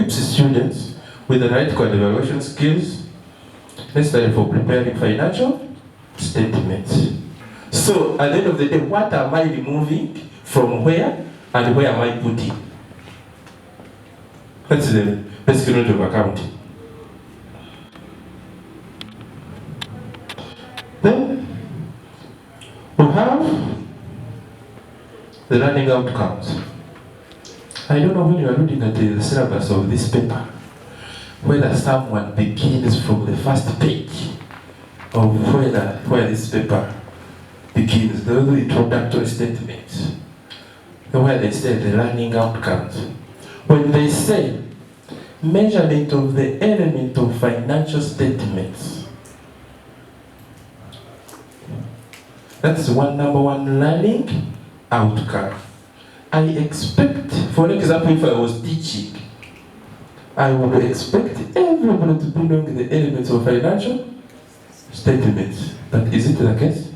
equips students with the right evaluation skills necessary for preparing financial statements. So at the end of the day, what am I removing from where and where am I putting? That's the basic unit of accounting. Then we have the learning outcomes. I don't know when you are looking at the syllabus of this paper, whether someone begins from the first page of where this paper begins, the introductory statements, where they say the learning outcomes. When they say measurement of the element of financial statements, that's number one learning outcome. I expect, for example, if I was teaching, I would expect everybody to be knowing the elements of financial statements. But is it the case?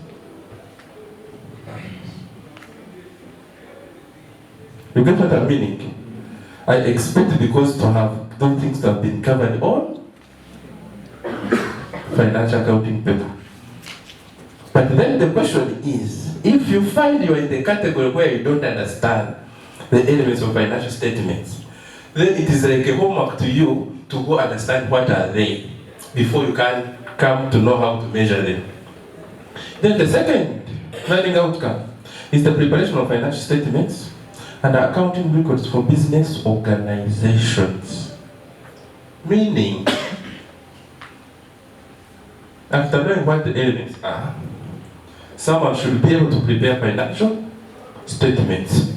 You get what I'm meaning? I expect because to have those things to have been covered on financial accounting paper. But then the question is, if you find you're in the category where you don't understand the elements of financial statements, then it is like a homework to you to go understand what are they before you can come to know how to measure them. Then the second learning outcome is the preparation of financial statements and accounting records for business organizations. Meaning, after knowing what the elements are, someone should be able to prepare financial statements.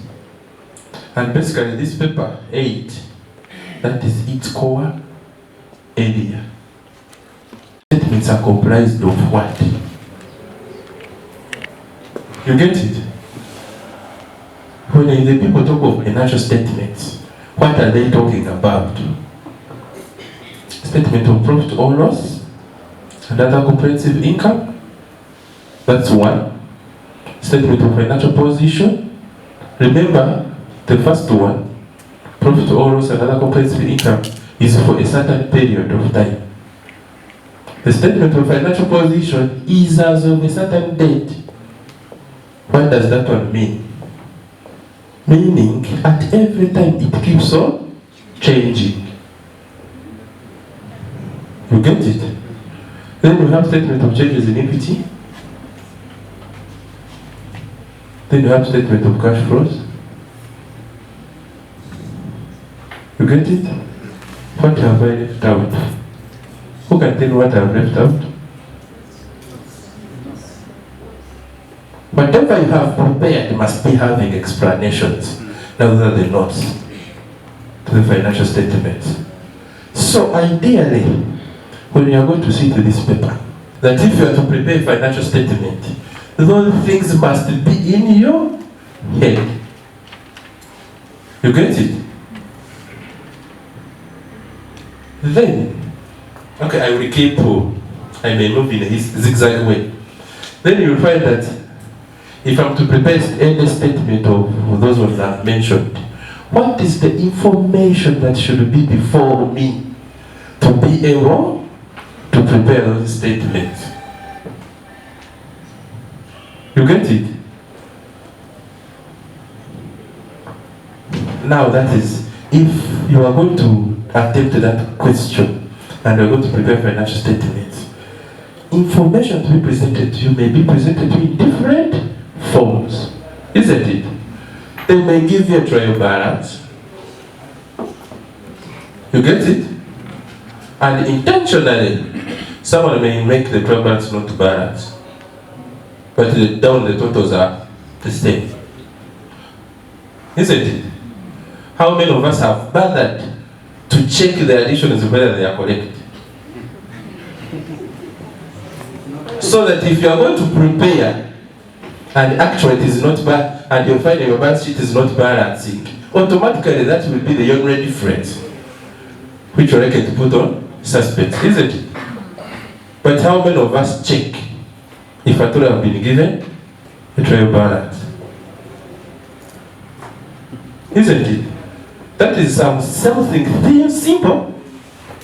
And basically this paper 8, that is its core area. Statements are comprised of what? You get it? When the people talk of financial statements, what are they talking about? Statement of profit or loss and other comprehensive income. That's one. Statement of financial position. Remember, the first one, profit or loss and other comprehensive income, is for a certain period of time. The statement of financial position is as of a certain date. What does that one mean? Meaning, at every time it keeps on changing. You get it? Then you have statement of changes in equity. Then you have statement of cash flows. You get it? What have I left out? Who can tell me what I have left out? Whatever you have prepared must be having explanations. Now those are the notes to the financial statements. So ideally, when you are going to see to this paper, that if you are to prepare a financial statement, those things must be in your head. You get it? Then, okay, I will keep, I may move in a zigzag way. Then you will find that if I'm to prepare any statement of those ones I've mentioned, what is the information that should be before me to be able to prepare those statements? You get it? Now that is, if you are going to attempt that question and you are going to prepare financial statements, information to be presented to you may be presented to you in different forms, isn't it? They may give you a trial balance. You get it? And intentionally, someone may make the trial balance not balance, but down the totals are the same. Isn't it? How many of us have bothered to check the additions whether they are correct? So that if you are going to prepare and actually it is not bad, and you find your balance sheet is not balancing, automatically that will be the only difference which you reckon to put on suspect, isn't it? But how many of us check if at all have been given a trial balance? Isn't it? That is something very simple,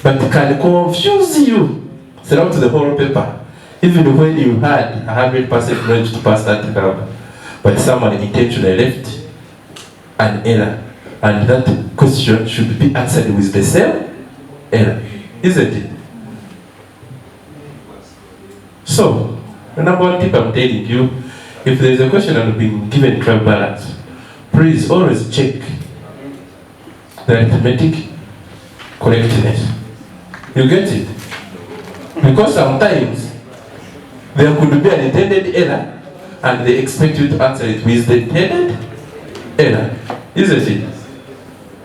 but can confuse you throughout the whole paper, even when you had 100% knowledge to pass that number, but someone intentionally left an error, and that question should be answered with the same error, isn't it? So, the number one tip I'm telling you, if there is a question and being given trial balance, please always check the arithmetic correctness. You get it? Because sometimes there could be an intended error and they expect you to answer it with the intended error. Isn't it?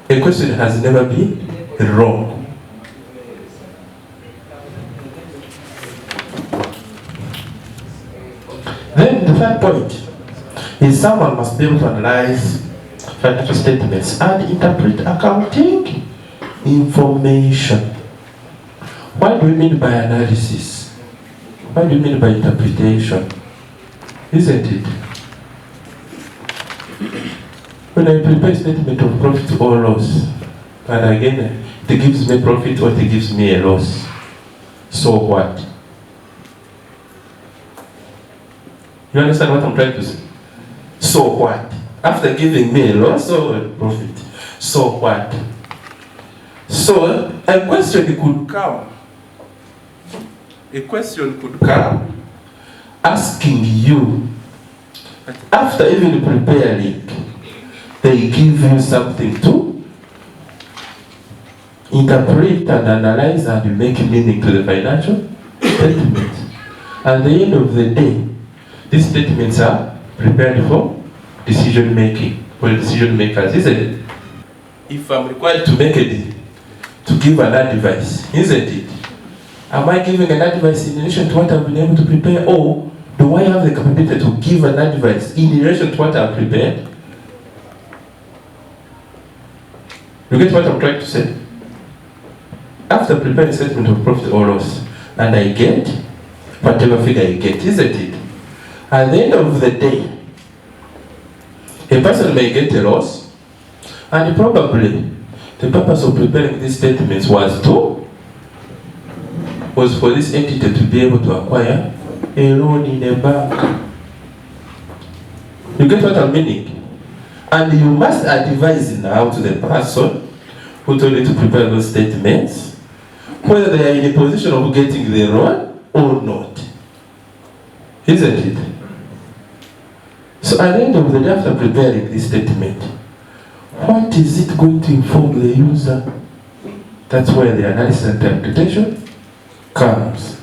A question has never been wrong. Then the third point is someone must be able to analyze financial statements and interpret accounting information. What do we mean by analysis? What do you mean by interpretation? Isn't it? When I prepare a statement of profit or loss, and again, it gives me profit or it gives me a loss, so what? You understand what I'm trying to say? So what? After giving me a loss or a profit, so what? So a question could come. A question could come asking you, after even preparing, they give you something to interpret and analyze and make meaning to the financial statement. At the end of the day, these statements are prepared for decision making, for decision makers, isn't it? If I'm required to give an advice, isn't it? Am I giving an advice in relation to what I've been able to prepare, or do I have the capability to give an advice in relation to what I've prepared? You get what I'm trying to say? After preparing a statement of profit or loss, and I get whatever figure I get, isn't it? At the end of the day, a person may get a loss, and probably the purpose of preparing these statements was for this entity to be able to acquire a loan in a bank. You get what I'm meaning? And you must advise now to the person who told you to prepare those statements whether they are in a position of getting the loan or not. Isn't it? So at the end of the day, after preparing this statement, what is it going to inform the user? That's where the analysis and interpretation comes.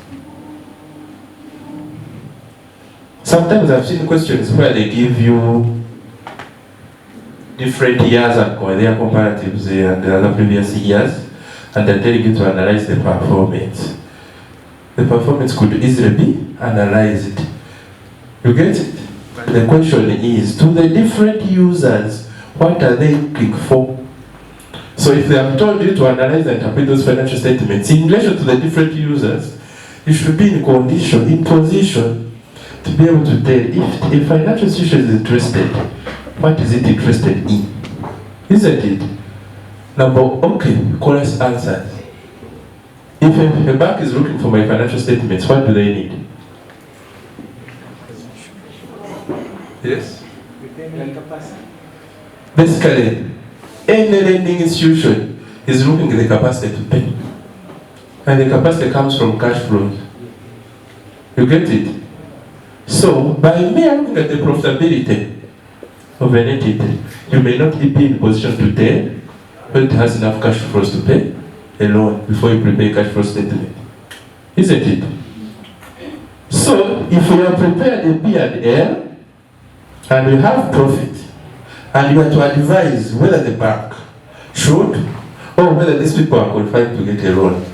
Sometimes I've seen questions where they give you different years and their comparatives and the other previous years, and they're telling you to analyze the performance. The performance could easily be analyzed. You get it? The question is, to the different users, what are they looking for? So if they have told you to analyze and interpret those financial statements in relation to the different users, you should be in position to be able to tell if a financial institution is interested, what is it interested in? Isn't it? Chorus answers. If a bank is looking for my financial statements, what do they need? Yes? Basically, any lending institution is looking at the capacity to pay. And the capacity comes from cash flows. You get it? So, by mere looking at the profitability of an entity, you may not be in position to tell whether it has enough cash flows to pay a loan before you prepare a cash flow statement. Isn't it? So, if you have prepared a P&L, and you have profit, and you are to advise whether the bank should, or whether these people are qualified to get a loan,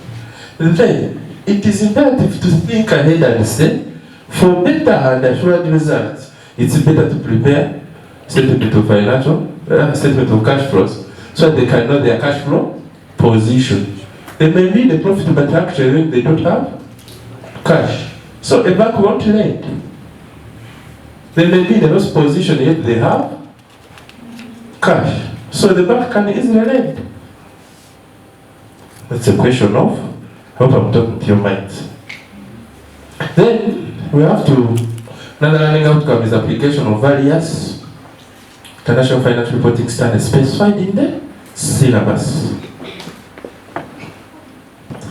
then it is imperative to think ahead and say, for better and assured results, it's better to prepare statement of statement of cash flows, so that they can know their cash flow position. They may need a profit, but actually they don't have cash. So a bank won't lend. They may be in a loss position, yet they have cash. So the bank can easily lend. That's a question of, I hope I'm talking to your minds. Then we have to, another learning outcome is application of various international financial reporting standards specified in the syllabus.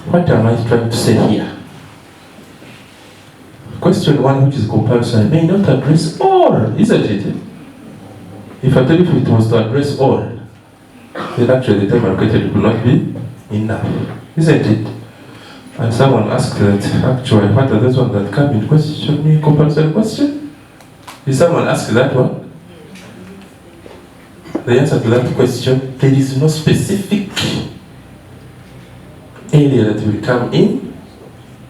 What am I trying to say here? Question 1, which is comparison, may not address all, isn't it? If I tell you if it was to address all, then actually the time allocated would not be enough, isn't it? And someone asked that, actually, what are those ones that come in question, comparison question? Did someone ask that one? The answer to that question, there is no specific area that will come in.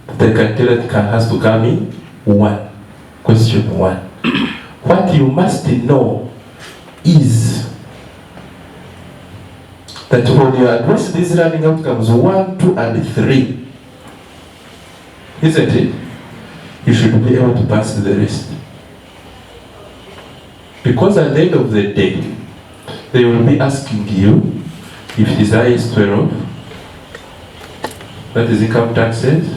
The criteria has to come in one. Question 1. What you must know is that when you address these learning outcomes 1, 2, and 3, isn't it? You should be able to pass the rest. Because at the end of the day, they will be asking you if it is IAS 12, that is income taxes,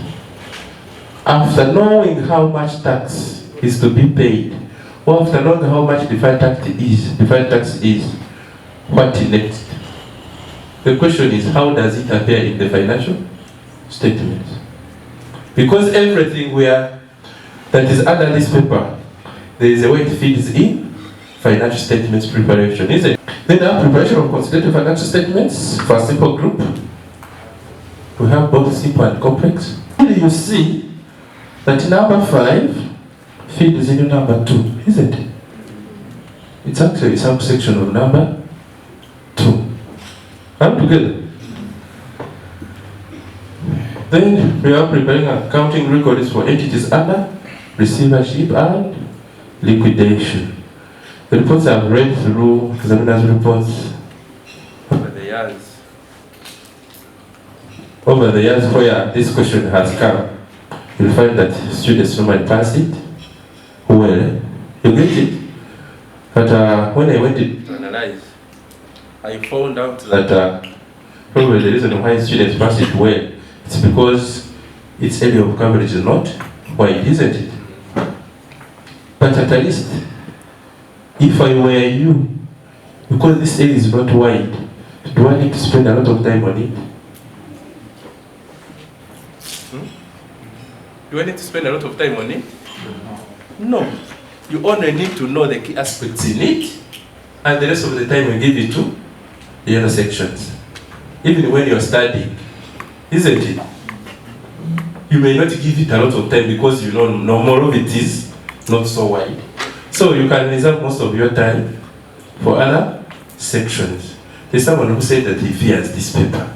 after knowing how much tax is to be paid, or after knowing how much deferred tax is, what next? The question is, how does it appear in the financial statements? Because everything that is under this paper, there is a way it feeds in financial statements preparation, isn't it? Then our preparation of consolidated financial statements for a simple group. We have both simple and complex. Here you see that number 5 feeds into number 2, isn't it? It's actually a subsection of number 2. Are we together? Then we are preparing accounting records for entities under receivership and liquidation. The reports I've read through, examiners' reports over the years where this question has come, you'll find that students normally pass it well. You get it? But when I went to analyze, I found out that probably the reason why students pass it well, it's because its area of coverage is not wide, isn't it? But at least, if I were you, because this area is not wide, do I need to spend a lot of time on it? Do I need to spend a lot of time on it? No. You only need to know the key aspects in it, and the rest of the time you give it to the other sections. Even when you're studying, isn't it? You may not give it a lot of time because you know no more of it is not so wide. So you can reserve most of your time for other sections. There's someone who said that he fears this paper.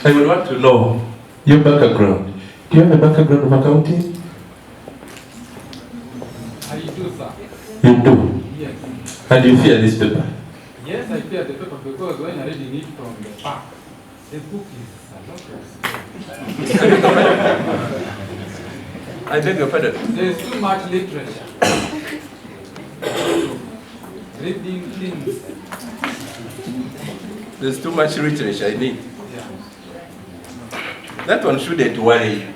I would want to know your background. Do you have a background of accounting? I do, sir. You do? Yes. And you fear this paper? Yes, I fear the paper because when I read it from the back, the book is a lot of I beg your pardon? There is too much literature. Reading things. There's too much literature I need. Yeah. That one shouldn't worry you.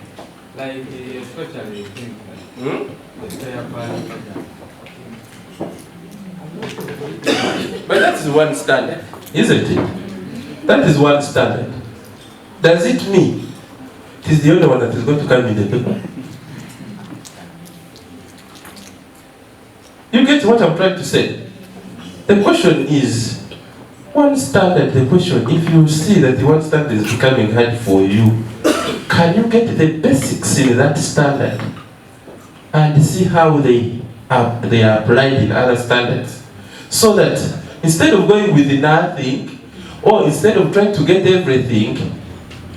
Like especially things like But that is one standard, isn't it? That is one standard. Does it mean it is the only one that is going to come in the paper? You get what I'm trying to say? The question is, one standard, the question, if you see that the one standard is becoming hard for you, can you get the basics in that standard and see how they are applied in other standards? So that instead of going with nothing, or instead of trying to get everything,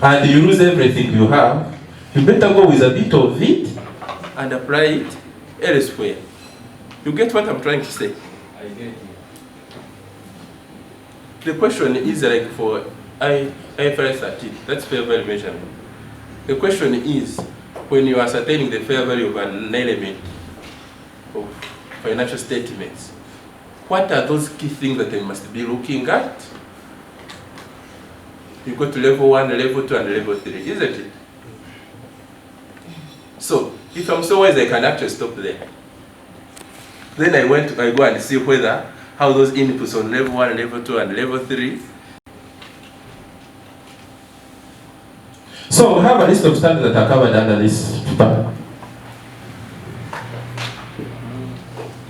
and you lose everything you have, you better go with a bit of it and apply it elsewhere. You get what I'm trying to say? I get you. The question is like for IFRS 13, that's fair value measurement. The question is, when you are ascertaining the fair value of an element of financial statements, what are those key things that they must be looking at? You go to level 1, level 2, and level 3, isn't it? So, if I'm so wise, I can actually stop there. Then I go and see whether, how those inputs on level 1, level 2, and level 3. So, we have a list of standards that are covered under this paper.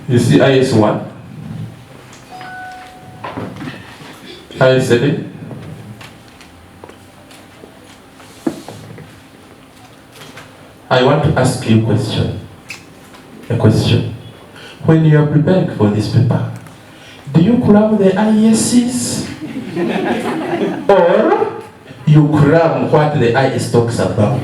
You see IS1, IS7, I want to ask you a question. When you are preparing for this paper, do you cram the ISs or you cram what the IS talks about?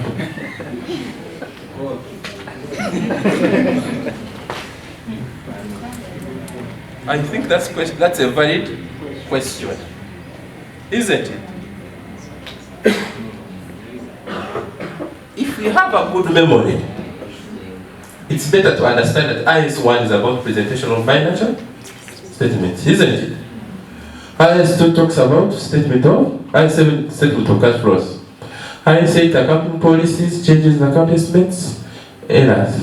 I think that's a valid question, isn't it? If you have a good memory, it's better to understand that IS1 is about presentation of financial statements, isn't it? IS2 talks about statement of, IS7 statement of cash flows. IS8 accounting policies, changes in account estimates, errors.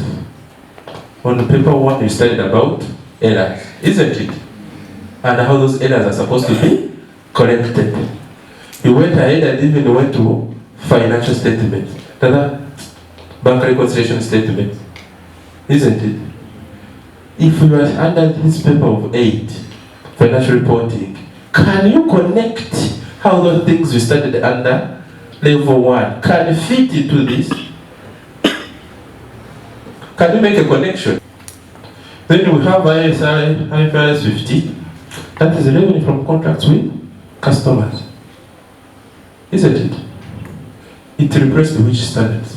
On the paper 1 you studied about errors, isn't it? And how those errors are supposed to be corrected. You went ahead and even went to financial statements, bank reconciliation statement, isn't it? If you are under this paper of 8, financial reporting, can you connect how those things we studied under level 1 can fit into this? Can you make a connection? Then we have IFRS 50, that is revenue from contracts with customers, isn't it? It replaced which standards?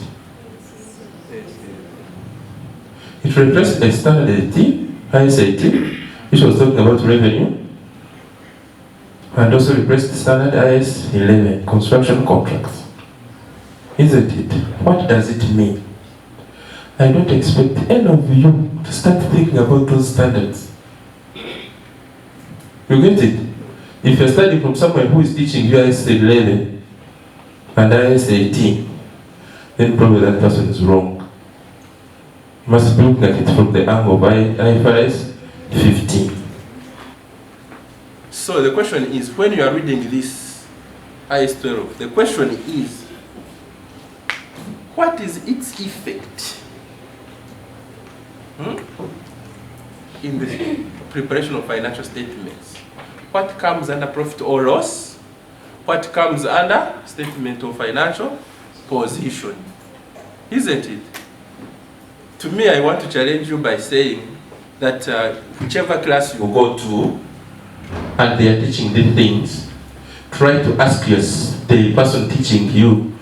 It replaced a standard 18, IS 18, which was talking about revenue, and also replaced standard IS 11, construction contracts. Isn't it? What does it mean? I don't expect any of you to start thinking about those standards. You get it? If you're studying from someone who is teaching you IS 11 and IS 18, then probably that person is wrong. You must be looking at it from the angle of IFRS 15. So the question is, when you are reading this IS 12, the question is, what is its effect in the preparation of financial statements? What comes under profit or loss? What comes under statement of financial position? Isn't it? To me, I want to challenge you by saying that whichever class you go to and they are teaching these things, try to ask the person teaching you,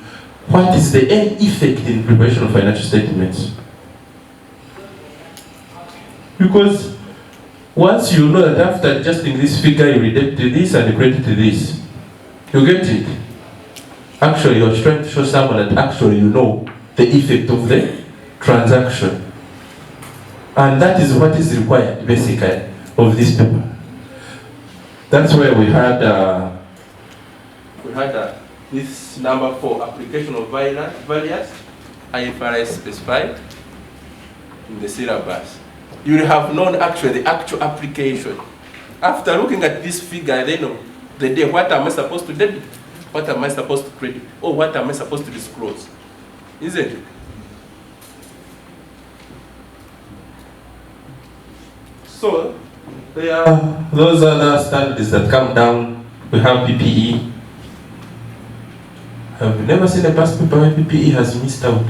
what is the end effect in preparation of financial statements? Because once you know that after adjusting this figure, you deduct this and you credit this, you get it. Actually, you're trying to show someone that actually you know the effect of the transaction. And that is what is required, basically, of this paper. That's where we had this number 4, application of various IFRS specified in the syllabus. You will have known actually the actual application. After looking at this figure, then of the day, what am I supposed to debit? What am I supposed to credit? Or what am I supposed to disclose? Isn't it? So, there are those other standards that come down. We have PPE. I've never seen a past paper where PPE has missed out.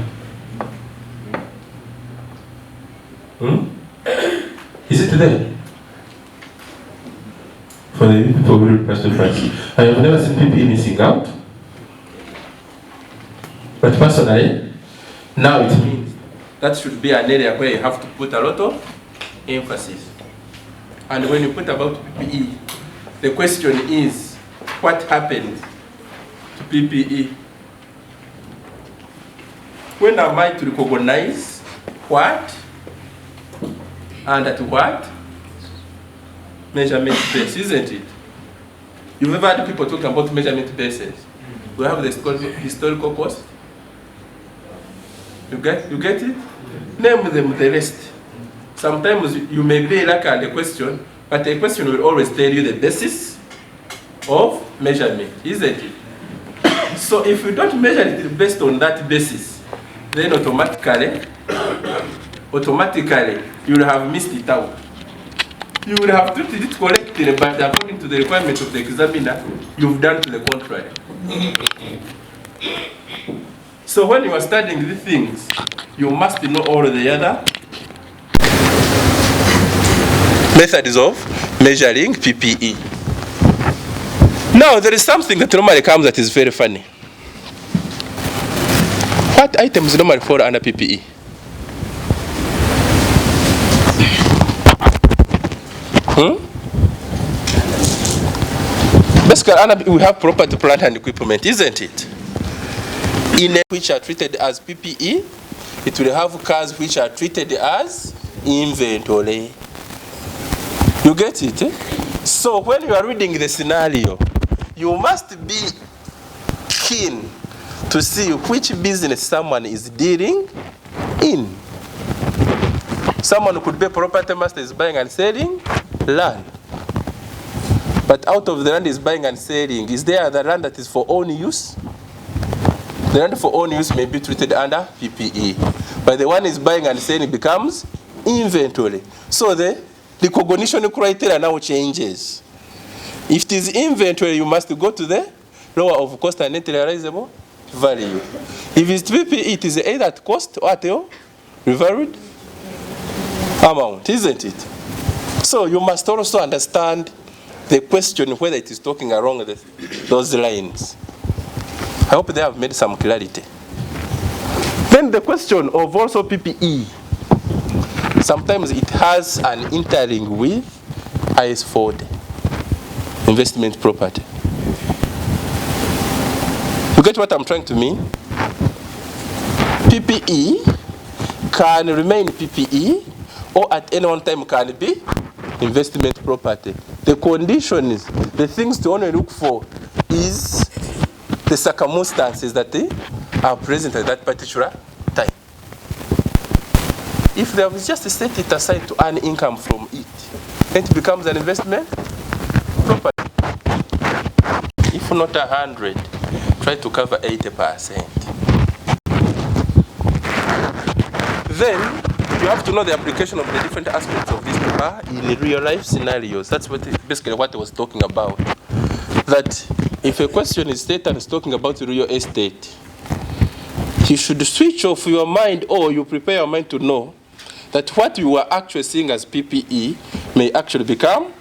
Is it there? For the people who request the price. I have never seen PPE missing out. But personally, now it means that should be an area where you have to put a lot of emphasis. And when you put about PPE, the question is, what happened to PPE? When am I to recognize what? And at what? measurement base, isn't it? You've ever had people talking about measurement bases. We have the historical cost. You get it? Name them the rest. Sometimes you may be like at the question, but the question will always tell you the basis of measurement, isn't it? So if you don't measure it based on that basis, then automatically you will have missed it out. You will have treated it correctly, but according to the requirements of the examiner, you've done to the contrary. So when you are studying these things, you must know all the other methods of measuring PPE. Now, there is something that normally comes that is very funny. What items normally fall under PPE? Basically, we have property, plant, and equipment, isn't it? In which are treated as PPE, it will have cars which are treated as inventory. You get it? Eh? So when you are reading the scenario, you must be keen to see which business someone is dealing in. Someone could be a property master, is buying and selling land. But out of the land is buying and selling, is there the land that is for own use? The land for own use may be treated under PPE. But the one is buying and selling becomes inventory. So the recognition criteria now changes. If it is inventory, you must go to the lower of cost and net realizable value. If it's PPE, it is either at cost or at your revalued amount, isn't it? So you must also understand the question whether it is talking along those lines. I hope they have made some clarity. Then the question of also PPE. Sometimes it has an interlink with IS40, investment property. You get what I'm trying to mean? PPE can remain PPE or at any one time can be investment property. The conditions, the things to only look for is the circumstances that they are present at that particular time. If there was just a set it aside to earn income from it, then it becomes an investment property. If not 100, try to cover 80%. Then you have to know the application of the different aspects of this paper in real life scenarios. That's basically what I was talking about. That if a question is stated and is talking about real estate, you should switch off your mind, or you prepare your mind to know that what you are actually seeing as PPE may actually become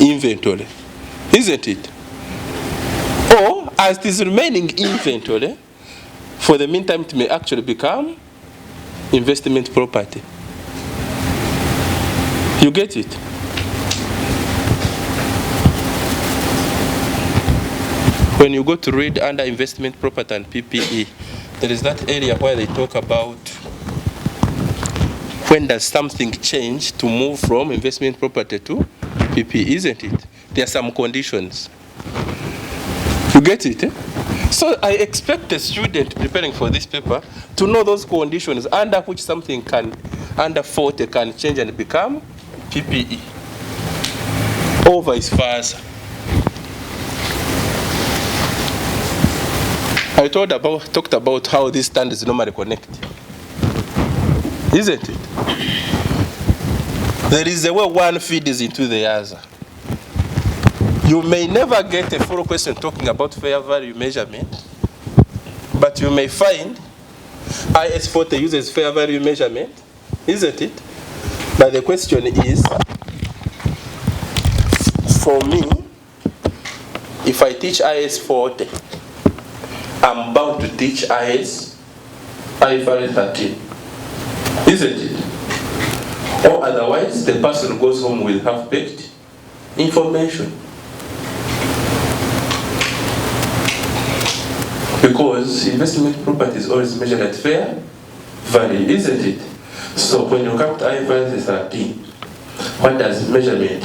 inventory, isn't it? Or as it is remaining inventory, for the meantime it may actually become investment property. You get it? When you go to read under investment property and PPE, there is that area where they talk about when does something change to move from investment property to PPE, isn't it? There are some conditions. You get it? Eh? So I expect a student preparing for this paper to know those conditions under which something can, under 40 can change and become PPE, or vice versa. I talked about how these standards normally connect, isn't it? There is a way one feeds into the other. You may never get a full question talking about fair value measurement, but you may find IS40 uses fair value measurement, isn't it? But the question is, for me, if I teach IS40, I'm bound to teach IFRS 13, isn't it? Or otherwise, the person goes home with half-baked information. Because investment property is always measured at fair value, isn't it? So when you come to IFRS 13, what does measurement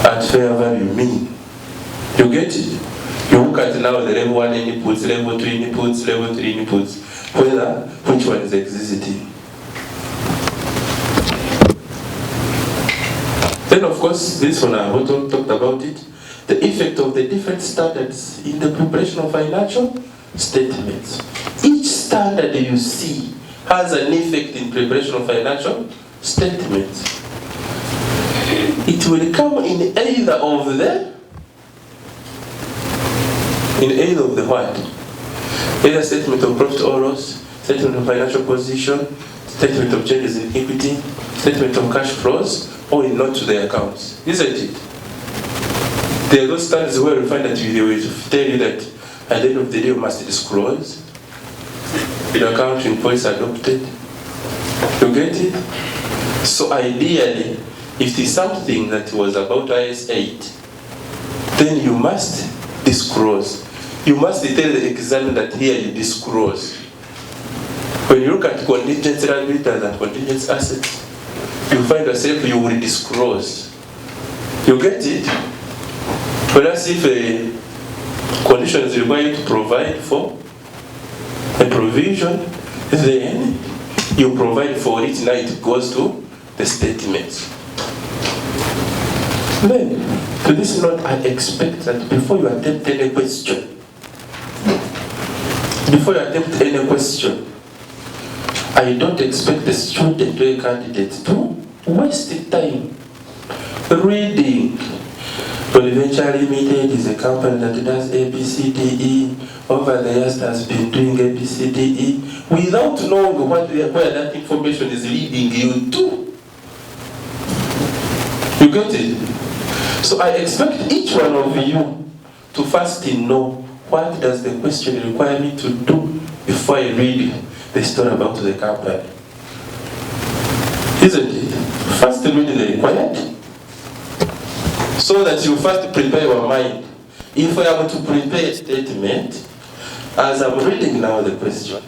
at fair value mean. You get it? You look at now the level 1 inputs, level 2 inputs, level 3 inputs, whether which one is existing. Then of course, this one I also talked about it, the effect of the different standards in the preparation of financial statements. Each standard you see has an effect in preparation of financial statements. It will come in either of the what? Either statement of profit or loss, statement of financial position, statement of changes in equity, statement of cash flows, or in note to the accounts. Isn't it? There are those standards where you find that they will tell you that at the end of the day you must disclose the accounting policy adopted. You get it? So ideally, if it's something that was about IS 8, then you must disclose. You must tell the examiner that here you disclose. When you look at contingent liabilities and contingent assets, you find yourself you will disclose. You get it? Whereas if a condition is required to provide for a provision, then you provide for it, now it goes to the statements. Then, to this note, I expect that before you attempt any question, I don't expect the student or a candidate to waste time reading. Bonaventure Limited is a company that does ABCDE. Over the years has been doing ABCDE without knowing where that information is leading you to. You get it? So I expect each one of you to first know what does the question require me to do before I read the story about the company. Isn't it? First read the required, so that you first prepare your mind. If I am to prepare a statement, as I'm reading now the question,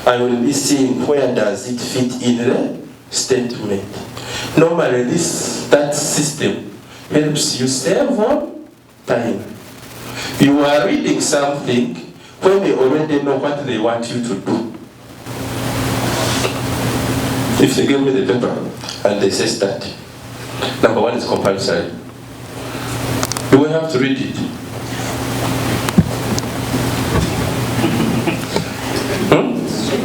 I will be seeing where does it fit in the statement. Normally that system helps you save on time. You are reading something when they already know what they want you to do. If they give me the paper and they say start, number one is compulsory. You will have to read it.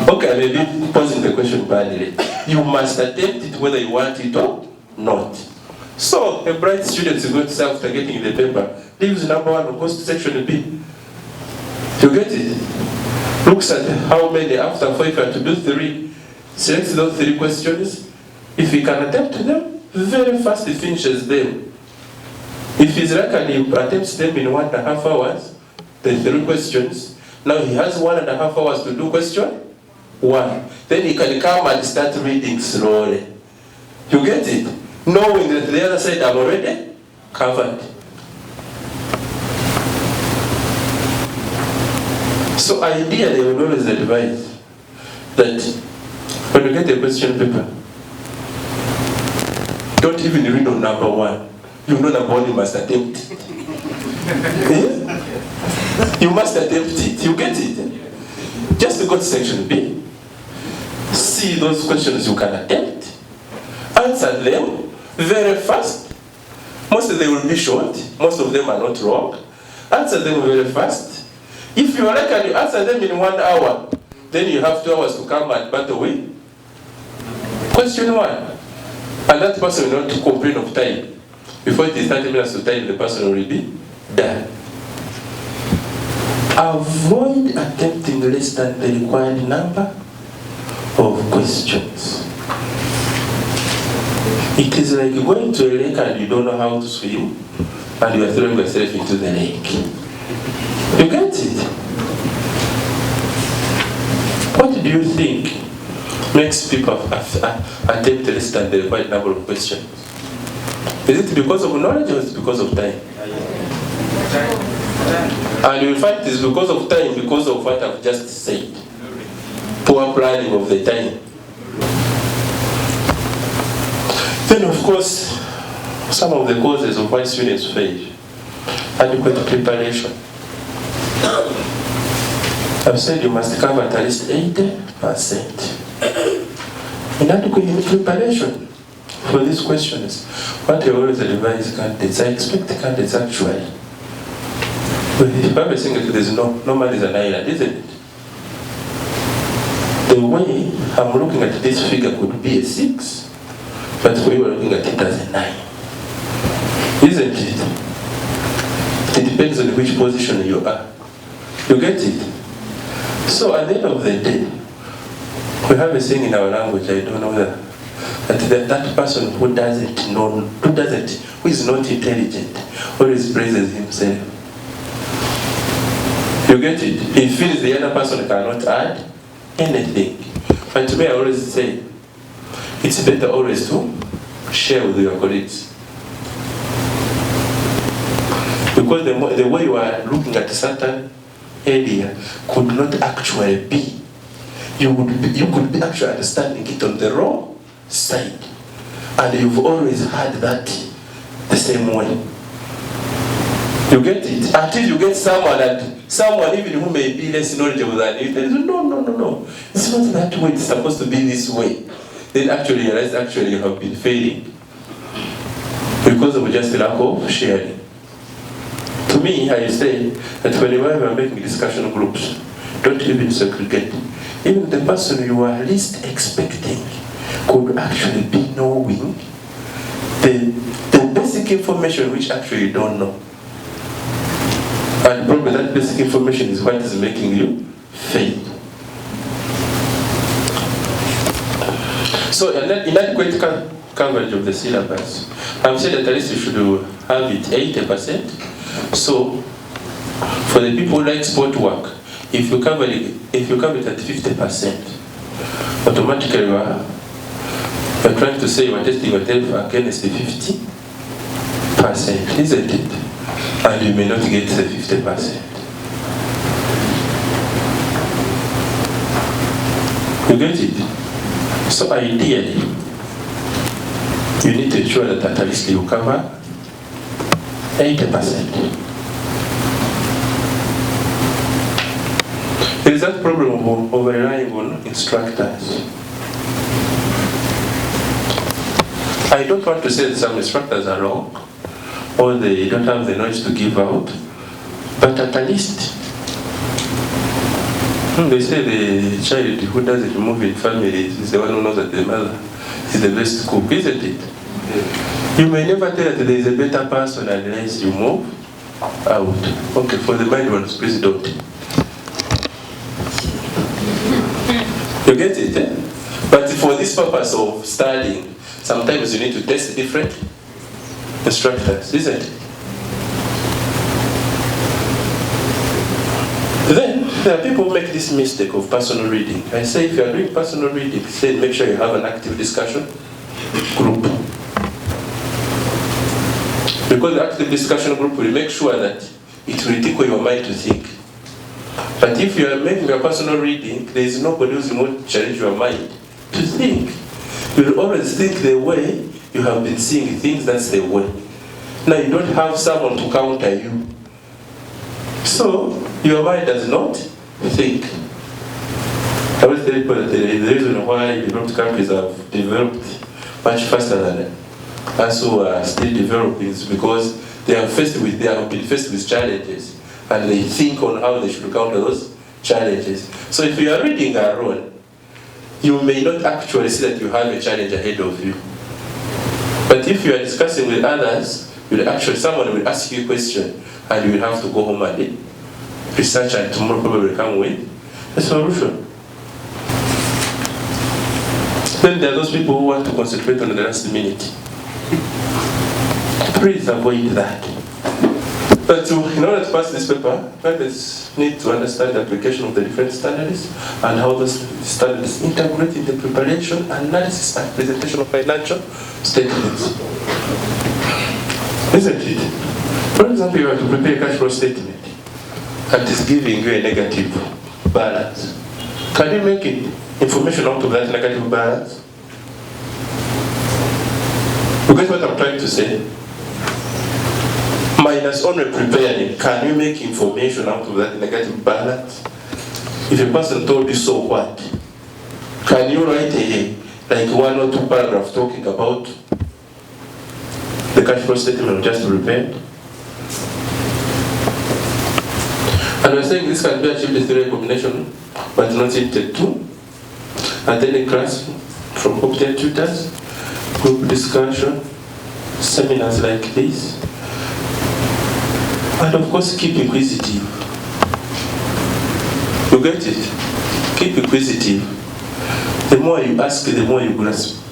Okay, I may be posing the question badly. You must attempt it whether you want it or not. So, a bright student is going to say after getting the paper, leaves number one and goes to section B. You get it? Looks at how many after 5 you have to do 3. Selects those 3 questions. If he can attempt them, very fast he finishes them. If he's lucky and he attempts them in 1.5 hours, the 3 questions, now he has 1.5 hours to do question 1. Then he can come and start reading slowly. You get it? Knowing that the other side I'm already covered. So ideally, I would always advise that when you get a question paper, don't even read on number 1. You know number 1 you must attempt it. You must attempt it. You get it? Just go to section B. See those questions you can attempt. Answer them very fast. Most of them will be short. Most of them are not wrong. Answer them very fast. If you are like and you answer them in 1 hour, then you have 2 hours to come and battle with question 1. And that person will not complain of time. Before it is 30 minutes to time, the person will be done. Avoid attempting less than the required number of questions. It is like going to a lake and you don't know how to swim and you are throwing yourself into the lake. You get it? What do you think makes people attempt less than the required number of questions? Is it because of knowledge or is it because of time? And you will find it is because of time, because of what I've just said. Poor planning of the time. Then of course, Some of the causes of why students fail. Adequate preparation. I've said you must cover at least 80%. Inadequate preparation for these questions. What I always advise candidates, I expect candidates actually. But if you have a single, there's no man is an island, isn't it? The way I'm looking at this figure could be a 6, but the way we're looking at it as a 9. Isn't it? It depends on which position you are. You get it? So at the end of the day, we have a saying in our language, I don't know that person who doesn't know, who is not intelligent, always praises himself. You get it? He feels the other person cannot add anything. But to me, I always say, it's better always to share with your colleagues. Because the way you are looking at a certain area could not actually be. You could be actually understanding it on the wrong side. And you've always had that the same way. You get it? Until you get someone even who may be less knowledgeable than you, no. It's not that way, it's supposed to be this way. Then actually you realize you have been failing. Because of just the lack of sharing. To me, I say that whenever we are making discussion groups, don't even segregate. Even the person you are least expecting could actually be knowing the basic information which actually you don't know. And probably that basic information is what is making you fail. So inadequate coverage of the syllabus. I've said that at least you should have it 80%. So for the people who like sport work, if you cover it at 50%, automatically you are trying to say you are testing yourself against the 50%, isn't it? And you may not get the 50%. You get it? So ideally, you need to ensure that at least you cover 80%. There is that problem of relying on instructors. I don't want to say that some instructors are wrong, or they don't have the knowledge to give out, but at least they say the child who doesn't move in families is the one who knows that the mother is the best cook, isn't it? You may never tell that there is a better person unless you move out. Okay, for the mind ones, please don't. You get it? Eh? But for this purpose of studying, sometimes you need to test different instructors, isn't it? Then there are people who make this mistake of personal reading. I say if you are doing personal reading, then make sure you have an active discussion group. Because the active discussion group will make sure that it will tickle your mind to think. But if you are making a personal reading, there is nobody who's going to challenge your mind to think. You will always think the way you have been seeing things, that's the way. Now you don't have someone to counter you. So your mind does not think. I always tell people that the reason why developed countries have developed much faster than us who are still developing is because they have been faced with challenges, and they think on how they should counter those challenges. So if you are reading alone, you may not actually see that you have a challenge ahead of you. But if you are discussing with others, someone will ask you a question, and you will have to go home and research, and tomorrow probably come with a solution. Then there are those people who want to concentrate on the last minute. Please avoid that. But in order to pass this paper, candidates need to understand the application of the different standards and how those standards integrate in the preparation, analysis, and presentation of financial statements. Isn't it? For example, you have to prepare a cash flow statement and it's giving you a negative balance. Can you make information out of that negative balance? You get what I'm trying to say? Minus only preparing. Can you make information out of that negative balance? If a person told you, so what? Can you write like 1 or 2 paragraphs talking about the cash flow statement just prepared? And we're saying this can be achieved through a combination, but not limited to. Attending class from competent tutors, group discussion, seminars like this, and of course keep inquisitive. You get it? Keep inquisitive. The more you ask, the more you grasp.